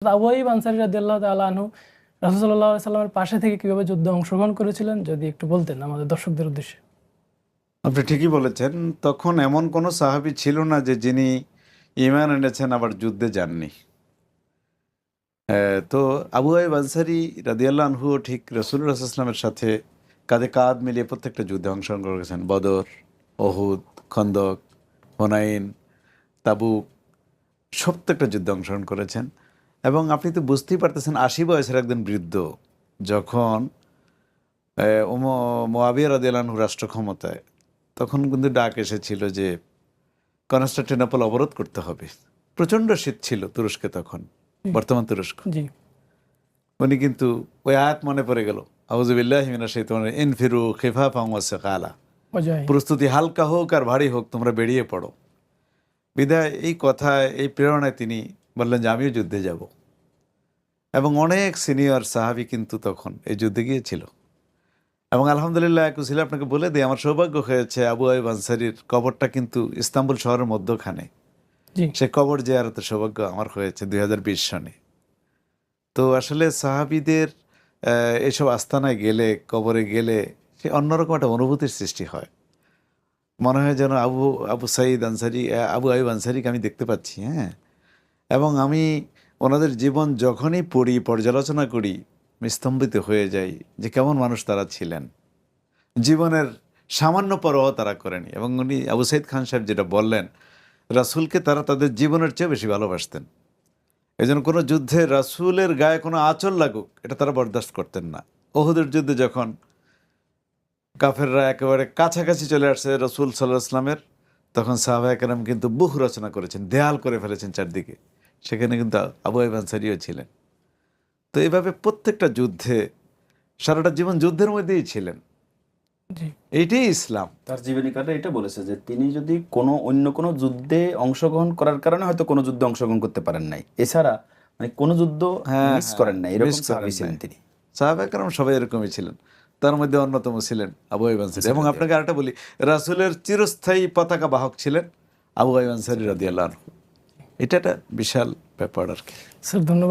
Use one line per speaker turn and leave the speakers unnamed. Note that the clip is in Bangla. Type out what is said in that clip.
আবু আইয়ুব আনসারী রাদিয়াল্লাহু তাআলা আনহু রাসূল সাল্লাল্লাহু আলাইহি সাল্লামের পাশে থেকে কিভাবে যুদ্ধে অংশগ্রহণ করেছিলেন যদি একটু বলতেন আমাদের দর্শকদের উদ্দেশ্যে।
আপনি ঠিকই বলেছেন। তখন এমন কোনো সাহাবী ছিল না যে যিনি ঈমান এনেছেন আবার যুদ্ধে যাননি। তো আবু আইয়ুব আনসারী রাদিয়াল্লাহু আনহুও ঠিক রাসূলুল্লাহ সাল্লাল্লাহু আলাইহি ওয়াসাল্লামের সাথে কাঁধে কাঁধ মিলিয়ে প্রত্যেকটা যুদ্ধে অংশগ্রহণ করেছেন। বদর, উহুদ, খন্দক, হুনাইন, তাবুক প্রত্যেকটা যুদ্ধে অংশগ্রহণ করেছেন। এবং আপনি তো বুঝতেই পারতেছেন ৮০ বয়সের একজন বৃদ্ধ যখন মুআবিয়া রাদিয়াল্লাহু আনহু রাষ্ট্র ক্ষমতায়, তখন কিন্তু ডাক এসেছিল যে কনস্টান্টিনোপল অবরোধ করতে হবে। প্রচণ্ড শীত ছিল তুরস্কে তখন, বর্তমান তুরস্ক।
জি
উনি কিন্তু ওই আয়াত মনে পড়ে গেল, আউযু বিল্লাহি মিনাশ শাইতানির রাজিম, ইনফিরু খিফাফান ওয়া সিকালা,
অজয়
প্রস্তুতি হালকা হোক আর ভারী হোক, তোমরা বেরিয়ে পড়ো। বিধায় এই কথায়, এই প্রেরণায় তিনি বললেন যে আমিও যুদ্ধে যাব। এবং অনেক সিনিয়র সাহাবী কিন্তু তখন এই যুদ্ধে গিয়েছিল। এবং আলহামদুলিল্লাহ কুশিলা আপনাকে বলে দিই, আমার সৌভাগ্য হয়েছে আবু আইয়ুব আনসারীর কবরটা কিন্তু ইস্তাম্বুল শহরের মধ্যখানে।
জি
সে কবর জিয়ারতের সৌভাগ্য আমার হয়েছে 2020 সনে। তো আসলে সাহাবীদের এসব আস্তানায় গেলে, কবরে গেলে সে অন্যরকম একটা অনুভূতির সৃষ্টি হয়। মনে হয় যেন আবু সাঈদ আনসারী, আবু আইয়ুব আনসারীকে আমি দেখতে পাচ্ছি। হ্যাঁ, এবং আমি ওনাদের জীবন যখনই পড়ি, পর্যালোচনা করি, আমি স্তম্ভিত হয়ে যাই যে কেমন মানুষ তারা ছিলেন। জীবনের সামান্য পরোয়া তারা করেনি। এবং উনি আবু সাঈদ খান সাহেব যেটা বললেন, রাসূলকে তারা তাদের জীবনের চেয়ে বেশি ভালোবাসতেন। এই জন্য কোনো যুদ্ধে রাসূলের গায়ে কোনো আঁচড় লাগুক এটা তারা বরদাস্ত করতেন না। উহুদের যুদ্ধে যখন কাফেররা একেবারে কাছাকাছি চলে আসছে রাসূল সাল্লাল্লাহু আলাইহি ওয়াসাল্লামের, তখন সাহাবায়ে কেরাম কিন্তু বুহ রচনা করেছেন, দেয়াল করে ফেলেছেন চারদিকে। সেখানে কিন্তু আবু আইয়ুব আনসারীও ছিলেন। তো এইভাবে প্রত্যেকটা যুদ্ধে সারাটা জীবন যুদ্ধের মধ্যেই ছিলেন।
জি
এইটাই ইসলাম।
তার জীবনীকাটা এটা বলেছে যে তিনি যদি অন্য কোনো যুদ্ধে অংশগ্রহণ করার কারণে হয়তো কোনো যুদ্ধে অংশগ্রহণ করতে পারেন নাই, এছাড়া মানে কোনো যুদ্ধ মিস করেন নাই, এরকম সাহাবী ছিলেন তিনি।
সাহাবায়ে কেরাম সবাই এরকমই ছিলেন। তার মধ্যে অন্যতম ছিলেন আবু আইয়ুব আনসারী। এবং আপনাকে আরেকটা বলি, রাসূলের চিরস্থায়ী পতাকা বাহক ছিলেন আবু আইয়ুব আনসারী রাদিয়াল্লাহু আনহু। এটা একটা বিশাল ব্যাপার আর কি।
স্যার ধন্যবাদ।